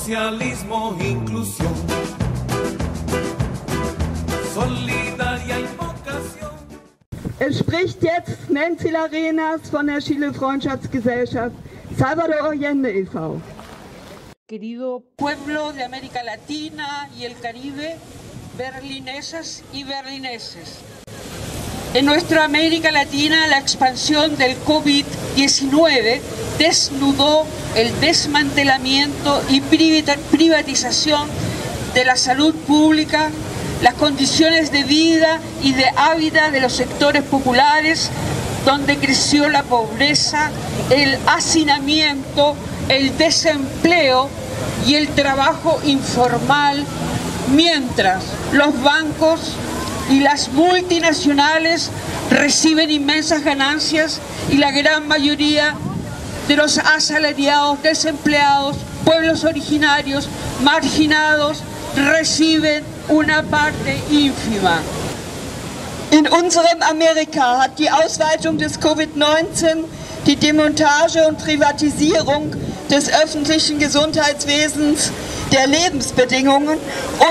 Socialismo, inclusión, solidaria y vocación. Es spricht jetzt Nancy Larenas von der Chile-Freundschaftsgesellschaft Salvador Allende e.V. Querido pueblo de América Latina y el Caribe, berlinesas y berlineses. En nuestra América Latina, la expansión del COVID-19 desnudó el desmantelamiento y privatización de la salud pública, las condiciones de vida y de hábitat de los sectores populares, donde creció la pobreza, el hacinamiento, el desempleo y el trabajo informal, mientras los bancos y las multinacionales reciben inmensas ganancias y la gran mayoría de los asalariados, desempleados, pueblos originarios, marginados, reciben una parte ínfima. In unserem Amerika hat die Ausweitung des Covid-19 die Demontage und Privatisierung des öffentlichen Gesundheitswesens, der Lebensbedingungen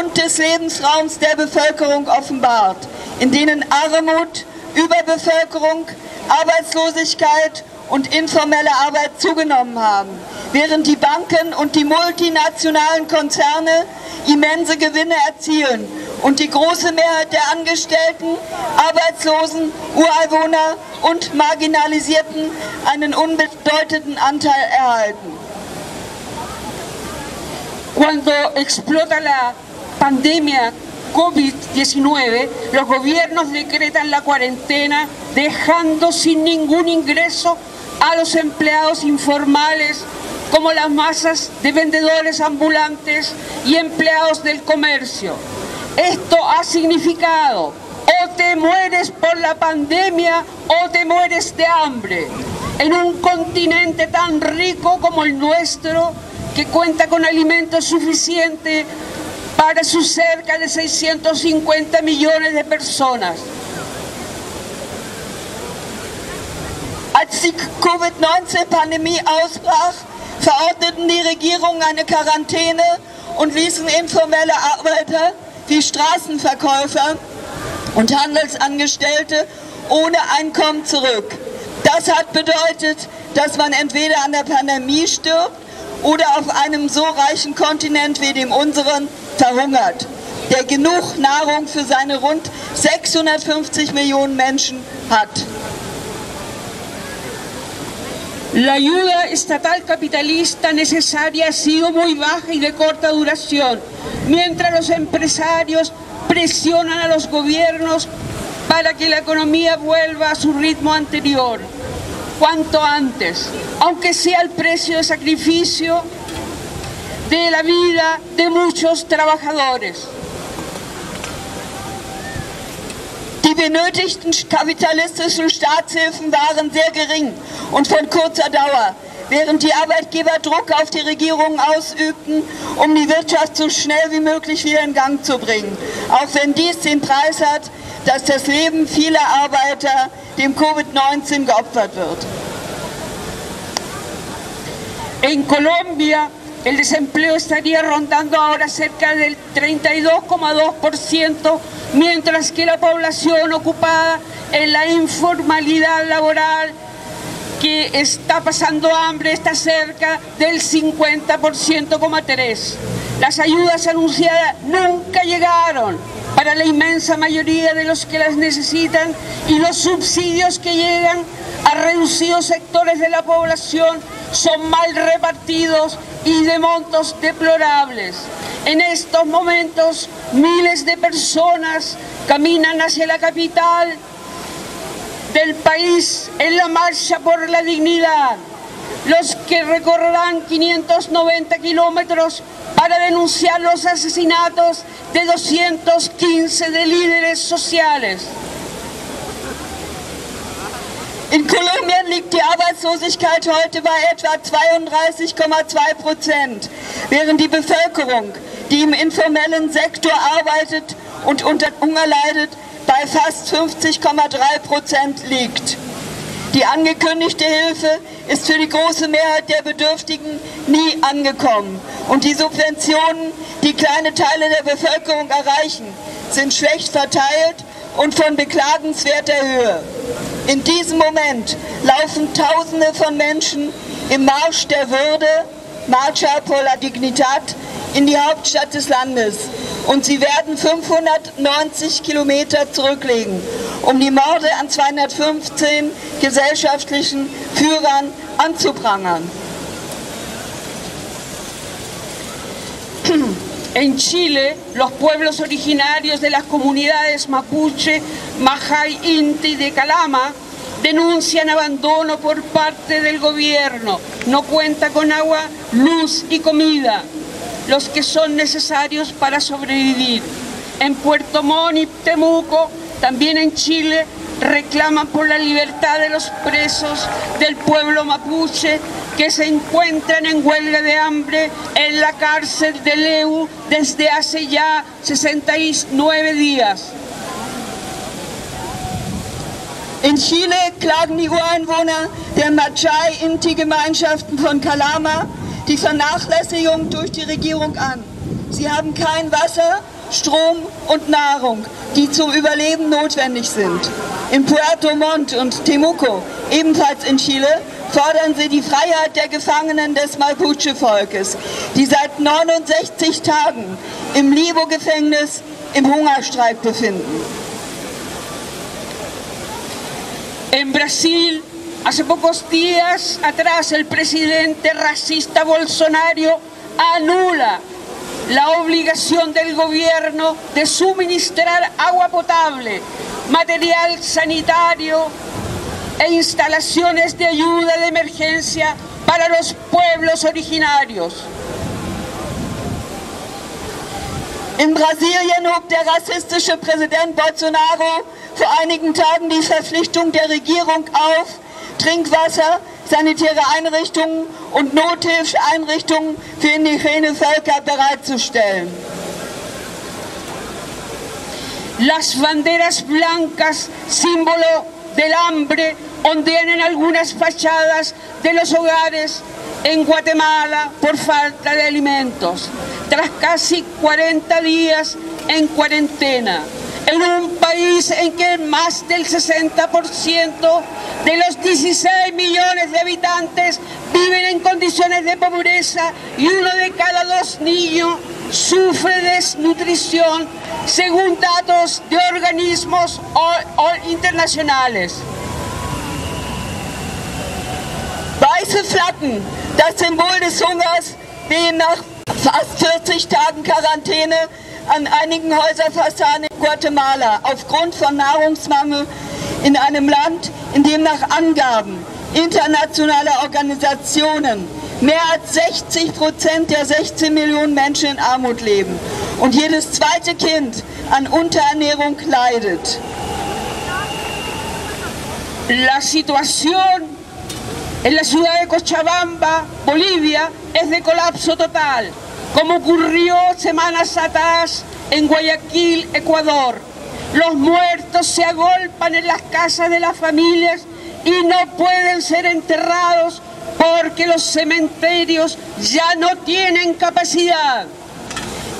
und des Lebensraums der Bevölkerung offenbart, in denen Armut, Überbevölkerung, Arbeitslosigkeit und informelle Arbeit zugenommen haben, während die Banken und die multinationalen Konzerne immense Gewinne erzielen und die große Mehrheit der Angestellten, Arbeitslosen, Ureinwohner und Marginalisierten einen unbedeutenden Anteil erhalten. Cuando explota la pandemia COVID-19, los gobiernos decretan la cuarentena, dejando sin ningún ingreso a los empleados informales, como las masas de vendedores ambulantes y empleados del comercio. Esto ha significado: o te mueres por la pandemia o te mueres de hambre. En un continente tan rico como el nuestro, que cuenta con alimentos suficientes para sus cerca de 650 millones de personas. Als die Covid-19-Pandemie ausbrach, verordneten die Regierungen eine Quarantäne und ließen informelle Arbeiter wie Straßenverkäufer und Handelsangestellte ohne Einkommen zurück. Das hat bedeutet, dass man entweder an der Pandemie stirbt oder auf einem so reichen Kontinent wie dem unseren verhungert, der genug Nahrung für seine rund 650 Millionen Menschen hat. La ayuda estatal capitalista necesaria ha sido muy baja y de corta duración, mientras los empresarios presionan a los gobiernos para que la economía vuelva a su ritmo anterior, cuanto antes, aunque sea el precio de sacrificio de la vida de muchos trabajadores. Die benötigten kapitalistischen Staatshilfen waren sehr gering und von kurzer Dauer, während die Arbeitgeber Druck auf die Regierungen ausübten, um die Wirtschaft so schnell wie möglich wieder in Gang zu bringen, auch wenn dies den Preis hat, dass das Leben vieler Arbeiter dem Covid-19 geopfert wird. En Colombia, el desempleo estaría rondando ahora cerca del 32,2%, mientras que la población ocupada en la informalidad laboral, que está pasando hambre, está cerca del 50,3%. Las ayudas anunciadas nunca llegaron para la inmensa mayoría de los que las necesitan, y los subsidios que llegan a reducidos sectores de la población son mal repartidos y de montos deplorables. En estos momentos, miles de personas caminan hacia la capital del país en la marcha por la dignidad, los que recorrerán 590 kilómetros para denunciar los asesinatos de 215 de líderes sociales. In Kolumbien liegt die Arbeitslosigkeit heute bei etwa 32,2%, während die Bevölkerung, die im informellen Sektor arbeitet und unter Hunger leidet, bei fast 50,3% liegt. Die angekündigte Hilfe ist für die große Mehrheit der Bedürftigen nie angekommen. Und die Subventionen, die kleine Teile der Bevölkerung erreichen, sind schlecht verteilt und von beklagenswerter Höhe. In diesem Moment laufen Tausende von Menschen im Marsch der Würde, Marcha por la Dignidad, in die Hauptstadt des Landes. Und sie werden 590 Kilometer zurücklegen, um die Morde an 215 gesellschaftlichen Führern anzuprangern. En Chile, los pueblos originarios de las comunidades mapuche, Majay, Inti y de Calama denuncian abandono por parte del gobierno. No cuenta con agua, luz y comida, los que son necesarios para sobrevivir. En Puerto Montt y Temuco, también en Chile, reclaman por la libertad de los presos del pueblo mapuche que se encuentran en huelga de hambre en la cárcel de Leu desde hace ya 69 días. In Chile klagen die Ureinwohner der Majay-Inti-Gemeinschaften von Calama die Vernachlässigung durch die Regierung an. Sie haben kein Wasser, Strom und Nahrung, die zum Überleben notwendig sind. In Puerto Montt und Temuco, ebenfalls in Chile, fordern sie die Freiheit der Gefangenen des Mapuche-Volkes, die seit 69 Tagen im Libo-Gefängnis im Hungerstreik befinden. En Brasil, hace pocos días atrás, el presidente racista Bolsonaro anula la obligación del gobierno de suministrar agua potable, material sanitario e instalaciones de ayuda de emergencia para los pueblos originarios. In Brasilien hob der rassistische Präsident Bolsonaro vor einigen Tagen die Verpflichtung der Regierung auf, Trinkwasser, sanitäre Einrichtungen und Nothilfseinrichtungen für indigene Völker bereitzustellen. Las banderas blancas, símbolo del hambre, ondean en algunas fachadas de los hogares en Guatemala por falta de alimentos, tras casi 40 días en cuarentena, en un país en que más del 60% de los 16 millones de habitantes viven en condiciones de pobreza y 1 de cada 2 niños sufre desnutrición, según datos de organismos internacionales. Weiße Flaggen, das Symbol des Hungers, wehen nach fast 40 Tagen Quarantäne an einigen Häuserfassaden in Guatemala aufgrund von Nahrungsmangel in einem Land, in dem nach Angaben internationaler Organisationen mehr als 60% der 16 Millionen Menschen in Armut leben und jedes zweite Kind an Unterernährung leidet. La situación en la ciudad de Cochabamba, Bolivia, es de colapso total, como ocurrió semanas atrás en Guayaquil, Ecuador. Los muertos se agolpan en las casas de las familias y no pueden ser enterrados porque los cementerios ya no tienen capacidad.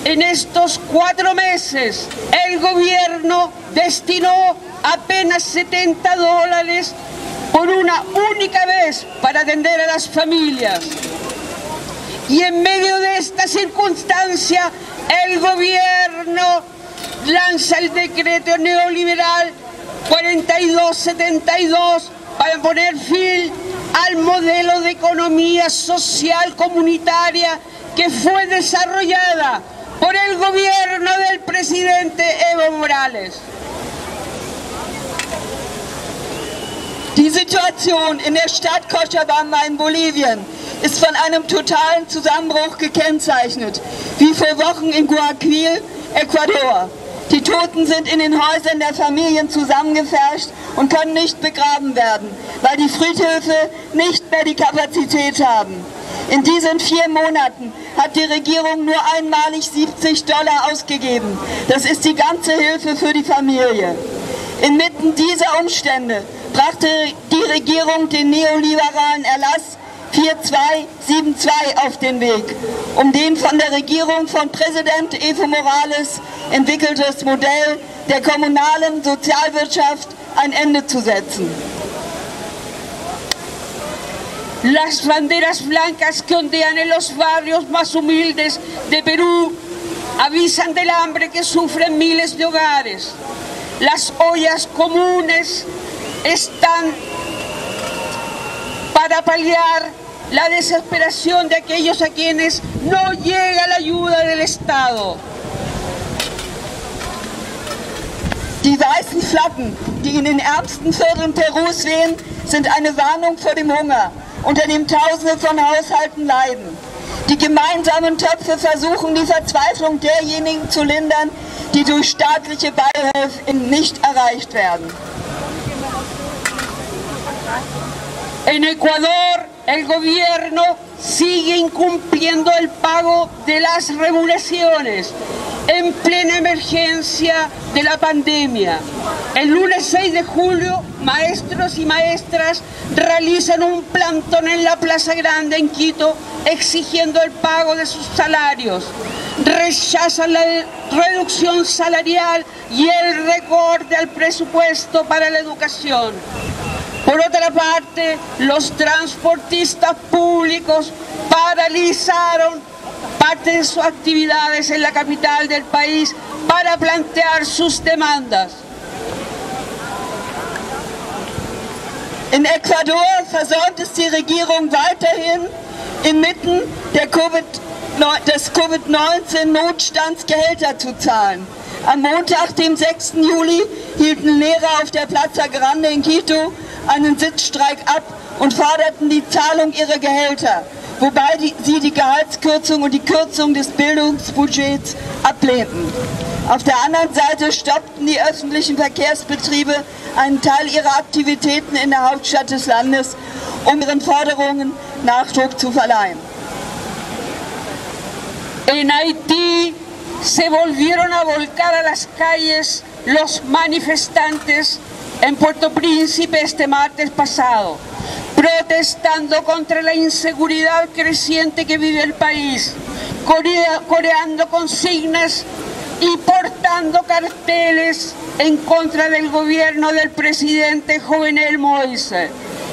En estos 4 meses, el gobierno destinó apenas $70 por una única vez para atender a las familias. Y en medio de esta circunstancia, el gobierno lanza el decreto neoliberal 4272 para poner fin al modelo de economía social comunitaria que fue desarrollada por el gobierno del presidente Evo Morales. Die Situation in der Stadt Cochabamba in Bolivien ist von einem totalen Zusammenbruch gekennzeichnet, wie vor Wochen in Guayaquil, Ecuador. Die Toten sind in den Häusern der Familien zusammengepfercht und können nicht begraben werden, weil die Friedhöfe nicht mehr die Kapazität haben. In diesen 4 Monaten hat die Regierung nur einmalig $70 ausgegeben. Das ist die ganze Hilfe für die Familie. Inmitten dieser Umstände brachte die Regierung den neoliberalen Erlass 4272 auf den Weg, um den von der Regierung von Präsident Evo Morales entwickeltes Modell der kommunalen Sozialwirtschaft ein Ende zu setzen. Las banderas blancas que ondean en los barrios más humildes de Perú avisan del hambre que sufren miles de hogares. Las ollas comunes están para paliar la desesperación de aquellos a quienes no llega la ayuda del Estado. Die weißen Flaggen, die in den ärmsten Vierteln Perus wehen, sind eine Warnung vor dem Hunger, unter dem Tausende von Haushalten leiden. Die gemeinsamen Töpfe versuchen, die Verzweiflung derjenigen zu lindern, die durch staatliche Beihilfe nicht erreicht werden. En Ecuador, el gobierno sigue incumpliendo el pago de las remuneraciones en plena emergencia de la pandemia. El lunes 6 de julio, maestros y maestras realizan un plantón en la Plaza Grande en Quito exigiendo el pago de sus salarios. Rechazan la reducción salarial y el recorte al presupuesto para la educación. Por otra parte, los transportistas públicos paralizaron parte de sus actividades en la capital del país para plantear sus demandas. In Ecuador versäumt es die Regierung weiterhin, inmitten des Covid-19-Notstands Gehälter zu zahlen. Am Montag, dem 6. Juli, hielten Lehrer auf der Plaza Grande in Quito einen Sitzstreik ab und forderten die Zahlung ihrer Gehälter, wobei sie die Gehaltskürzung und die Kürzung des Bildungsbudgets ablehnten. Auf der anderen Seite stoppten die öffentlichen Verkehrsbetriebe einen Teil ihrer Aktivitäten in der Hauptstadt des Landes, um ihren Forderungen Nachdruck zu verleihen. En Haití se volvieron a volcar a las calles los manifestantes en Puerto Príncipe este martes pasado, protestando contra la inseguridad creciente que vive el país, coreando consignas y portando carteles en contra del gobierno del presidente Jovenel Moïse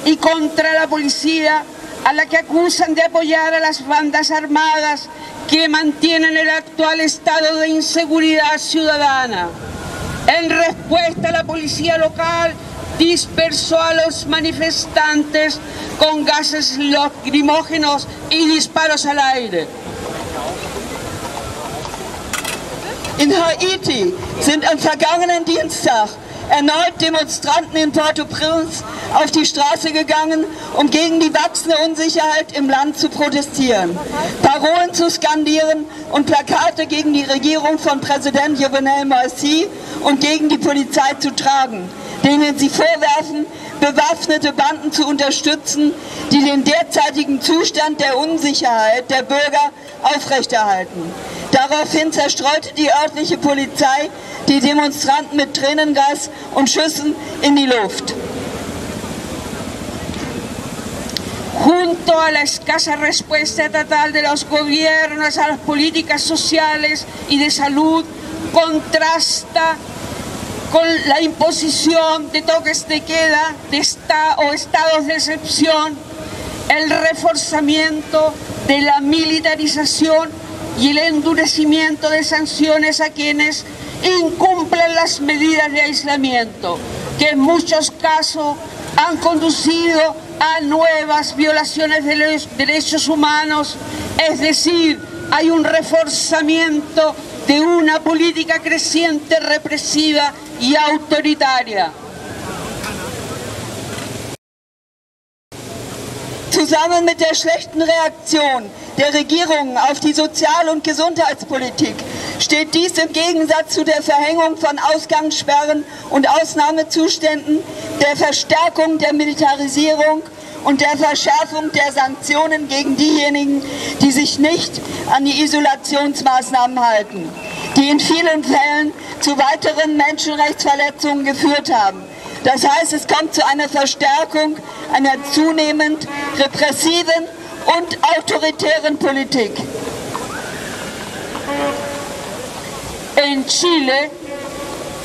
y contra la policía, a la que acusan de apoyar a las bandas armadas que mantienen el actual estado de inseguridad ciudadana. En respuesta, la policía local dispersó a los manifestantes con gases lacrimógenos y disparos al aire. In Haiti sind am vergangenen Dienstag erneut Demonstranten in Port-au-Prince auf die Straße gegangen, um gegen die wachsende Unsicherheit im Land zu protestieren, Parolen zu skandieren und Plakate gegen die Regierung von Präsident Jovenel Moïse und gegen die Polizei zu tragen, denen sie vorwerfen, bewaffnete Banden zu unterstützen, die den derzeitigen Zustand der Unsicherheit der Bürger aufrechterhalten. Daraufhin zerstreute die örtliche Polizei die Demonstranten mit Tränengas und Schüssen in die Luft. Junto a la escasa respuesta estatal de los gobiernos a las políticas sociales y de salud, contrasta con la imposición de toques de queda o estados de excepción, el reforzamiento de la militarización y el endurecimiento de sanciones a quienes incumplen las medidas de aislamiento, que en muchos casos han conducido a nuevas violaciones de los derechos humanos, es decir, hay un reforzamiento de una política creciente, represiva y autoritaria. Zusammen mit der schlechten Reaktion der Regierung auf die Sozial- und Gesundheitspolitik steht dies im Gegensatz zu der Verhängung von Ausgangssperren und Ausnahmezuständen, der Verstärkung der Militarisierung und der Verschärfung der Sanktionen gegen diejenigen, die sich nicht an die Isolationsmaßnahmen halten. die in vielen Fällen zu weiteren Menschenrechtsverletzungen geführt haben. Das heißt, es kommt zu einer Verstärkung einer zunehmend repressiven und autoritären Politik. En Chile,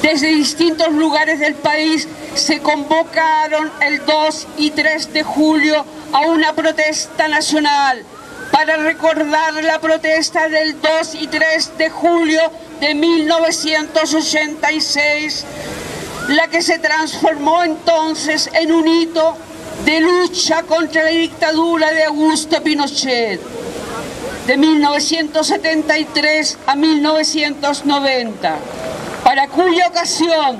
desde distintos lugares del país, se convocaron el 2 y 3 de julio a una protesta nacional para recordar la protesta del 2 y 3 de julio de 1986, la que se transformó entonces en un hito de lucha contra la dictadura de Augusto Pinochet, de 1973 a 1990, para cuya ocasión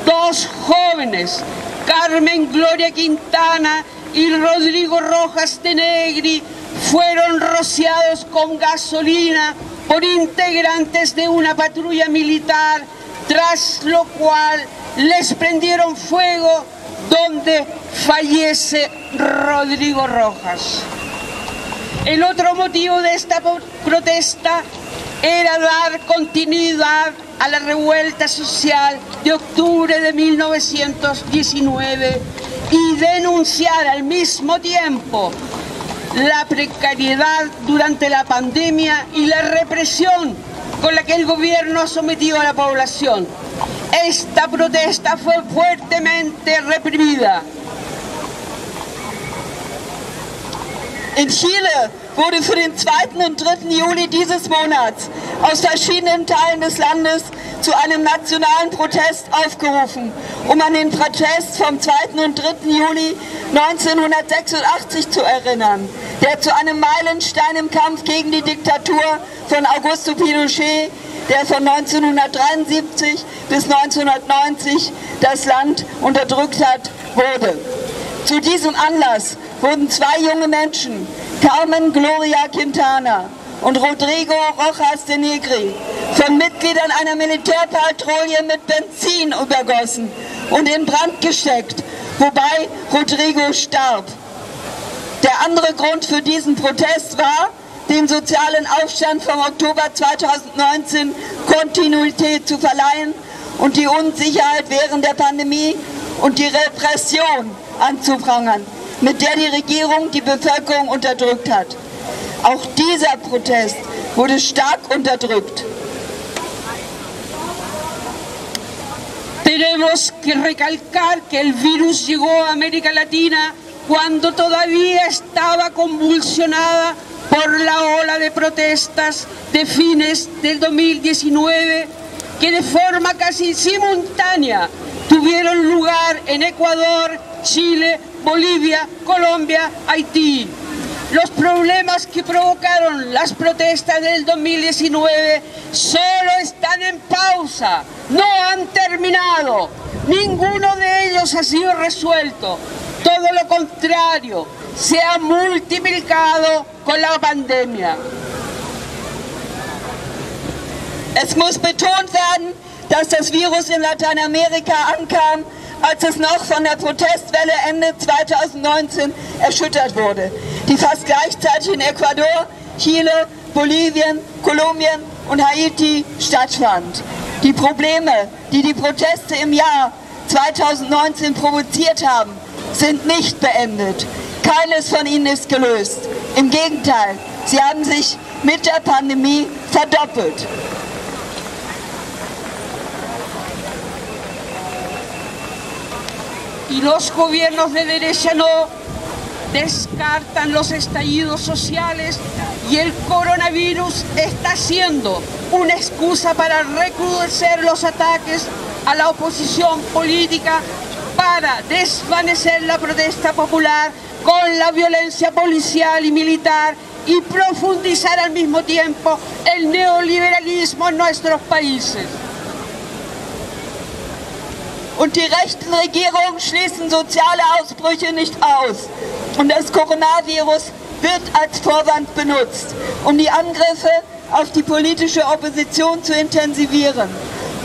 dos jóvenes, Carmen Gloria Quintana y Rodrigo Rojas de Negri, fueron rociados con gasolina por integrantes de una patrulla militar, tras lo cual les prendieron fuego, donde fallece Rodrigo Rojas. El otro motivo de esta protesta era dar continuidad a la revuelta social de octubre de 1919 y denunciar al mismo tiempo la precariedad durante la pandemia y la represión con la que el gobierno ha sometido a la población. Esta protesta fue fuertemente reprimida. In Chile wurde für den 2. und 3. Juli dieses Monats aus verschiedenen Teilen des Landes zu einem nationalen Protest aufgerufen, um an den Protest vom 2. und 3. Juli 1986 zu erinnern, der zu einem Meilenstein im Kampf gegen die Diktatur von Augusto Pinochet, der von 1973 bis 1990 das Land unterdrückt hat, wurde. Zu diesem Anlass wurden zwei junge Menschen, Carmen Gloria Quintana und Rodrigo Rojas de Negri, von Mitgliedern einer Militärpatrouille mit Benzin übergossen und in Brand gesteckt, wobei Rodrigo starb. Der andere Grund für diesen Protest war, dem sozialen Aufstand vom Oktober 2019 Kontinuität zu verleihen und die Unsicherheit während der Pandemie und die Repression anzuprangern, mit der die Regierung die Bevölkerung unterdrückt hat. Auch dieser Protest wurde stark unterdrückt. Tenemos que recalcar que el virus llegó a América Latina cuando todavía estaba convulsionada por la ola de protestas de fines del 2019 que de forma casi simultánea tuvieron lugar en Ecuador, Chile, Bolivia, Colombia, Haití. Los problemas que provocaron las protestas del 2019 solo están en pausa, no han terminado. Ninguno de ellos ha sido resuelto. Todo lo contrario, se ha multiplicado con la pandemia. Es muss betont werden, dass das Virus in Lateinamerika ankam, als es noch von der Protestwelle Ende 2019 erschüttert wurde, die fast gleichzeitig in Ecuador, Chile, Bolivien, Kolumbien und Haiti stattfand. Die Probleme, die die Proteste im Jahr 2019 provoziert haben, sind nicht beendet. Keines von ihnen ist gelöst. Im Gegenteil, sie haben sich mit der Pandemie verdoppelt. Y los gobiernos de derecha no descartan los estallidos sociales y el coronavirus está siendo una excusa para recrudecer los ataques a la oposición política, para desvanecer la protesta popular con la violencia policial y militar y profundizar al mismo tiempo el neoliberalismo en nuestros países. Und die rechten Regierungen schließen soziale Ausbrüche nicht aus. Und das Coronavirus wird als Vorwand benutzt, um die Angriffe auf die politische Opposition zu intensivieren,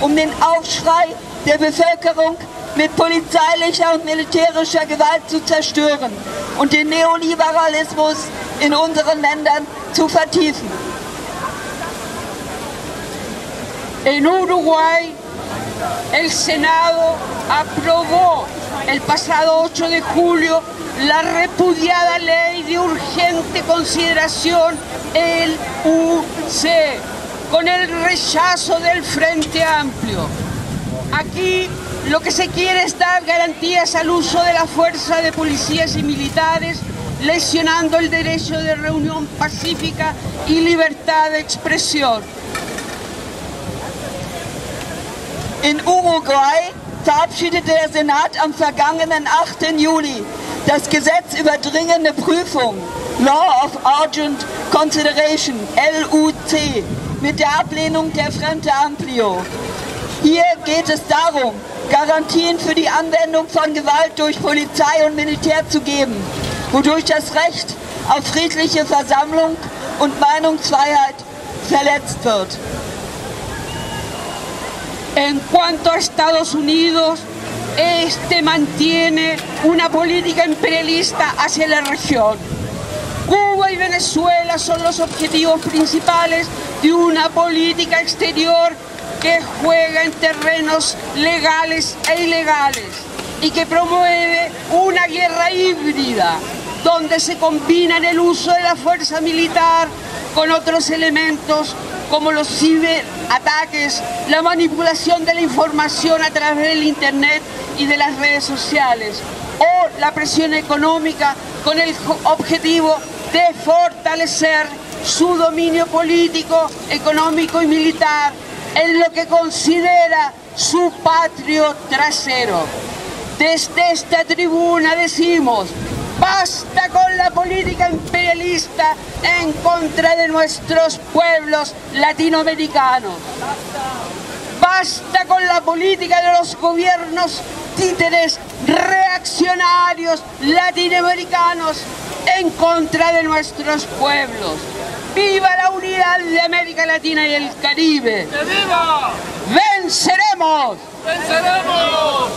um den Aufschrei der Bevölkerung mit polizeilicher und militärischer Gewalt zu zerstören und den Neoliberalismus in unseren Ländern zu vertiefen. En Uruguay, el Senado aprobó el pasado 8 de julio la repudiada ley de urgente consideración, el UC, con el rechazo del Frente Amplio. Aquí lo que se quiere es dar garantías al uso de la fuerza de policías y militares, lesionando el derecho de reunión pacífica y libertad de expresión. In Uruguay verabschiedete der Senat am vergangenen 8. Juli das Gesetz über dringende Prüfung, Law of Urgent Consideration, LUC, mit der Ablehnung der Frente Amplio. Hier geht es darum, Garantien für die Anwendung von Gewalt durch Polizei und Militär zu geben, wodurch das Recht auf friedliche Versammlung und Meinungsfreiheit verletzt wird. En cuanto a Estados Unidos, este mantiene una política imperialista hacia la región. Cuba y Venezuela son los objetivos principales de una política exterior que juega en terrenos legales e ilegales y que promueve una guerra híbrida donde se combinan el uso de la fuerza militar con otros elementos como los ciberataques, la manipulación de la información a través del Internet y de las redes sociales, o la presión económica con el objetivo de fortalecer su dominio político, económico y militar en lo que considera su patrio trasero. Desde esta tribuna decimos: basta con la política imperialista en contra de nuestros pueblos latinoamericanos. Basta con la política de los gobiernos títeres reaccionarios latinoamericanos en contra de nuestros pueblos. ¡Viva la unidad de América Latina y el Caribe! ¡Que viva! ¡Venceremos! ¡Venceremos!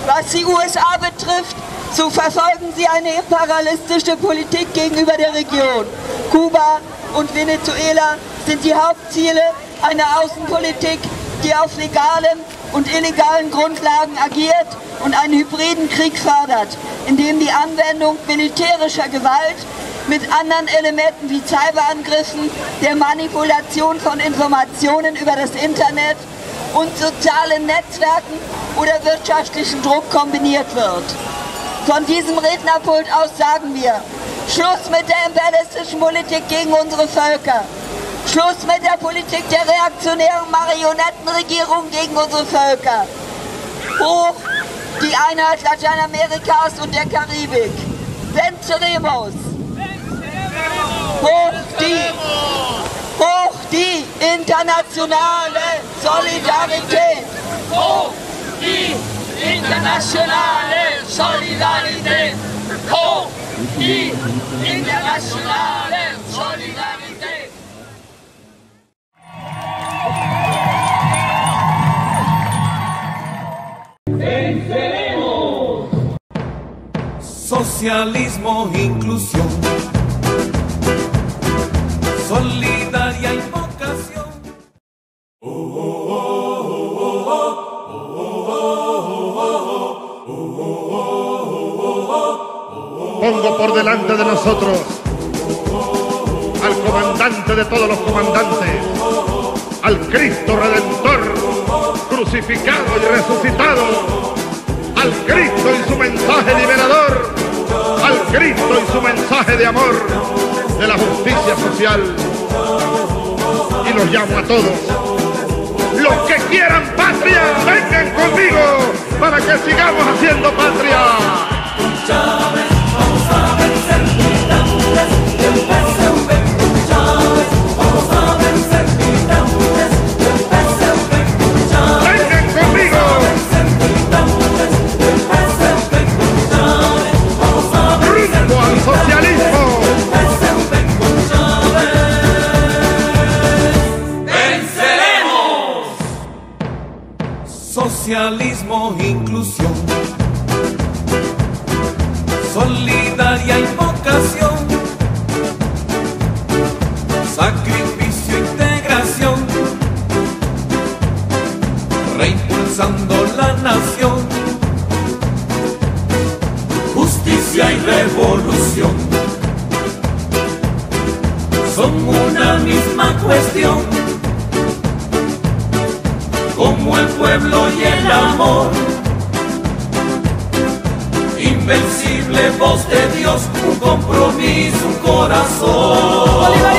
Was die USA betrifft, so verfolgen sie eine imperialistische Politik gegenüber der Region. Kuba und Venezuela sind die Hauptziele einer Außenpolitik, die auf legalen und illegalen Grundlagen agiert und einen hybriden Krieg fördert, indem die Anwendung militärischer Gewalt mit anderen Elementen wie Cyberangriffen, der Manipulation von Informationen über das Internet und sozialen Netzwerken oder wirtschaftlichen Druck kombiniert wird. Von diesem Rednerpult aus sagen wir: Schluss mit der imperialistischen Politik gegen unsere Völker. Schluss mit der Politik der reaktionären Marionettenregierung gegen unsere Völker. Hoch die Einheit Lateinamerikas und der Karibik. Venceremos! Hoch die internationale Solidarität! ¡Hoch die internationale Solidarität! ¡Hoch die internationale Solidarität! ¡Venceremos! Socialismo, inclusión, solidaria invocación. Pongo por delante de nosotros al comandante de todos los comandantes, al Cristo Redentor, crucificado y resucitado, al Cristo y su mensaje liberador, al Cristo y su mensaje de amor, de la justicia social. Y los llamo a todos: los que quieran patria, vengan conmigo para que sigamos haciendo patria. Chávez, vamos a vencer, militantes del PSV. Chávez, vamos a vencer, militantes del PSV. Chávez, vengan conmigo. Vamos a vencer, militantes del PSV. Chávez, vamos a vencer, rumbo al socialismo. del PSV. Chávez, venceremos. Socialismo, inclusión, solidaria invocación, sacrificio, integración. impulsando la nación. Justicia y revolución son una misma cuestión, como el pueblo y el amor. Invencible voz de Dios, un compromiso, un corazón.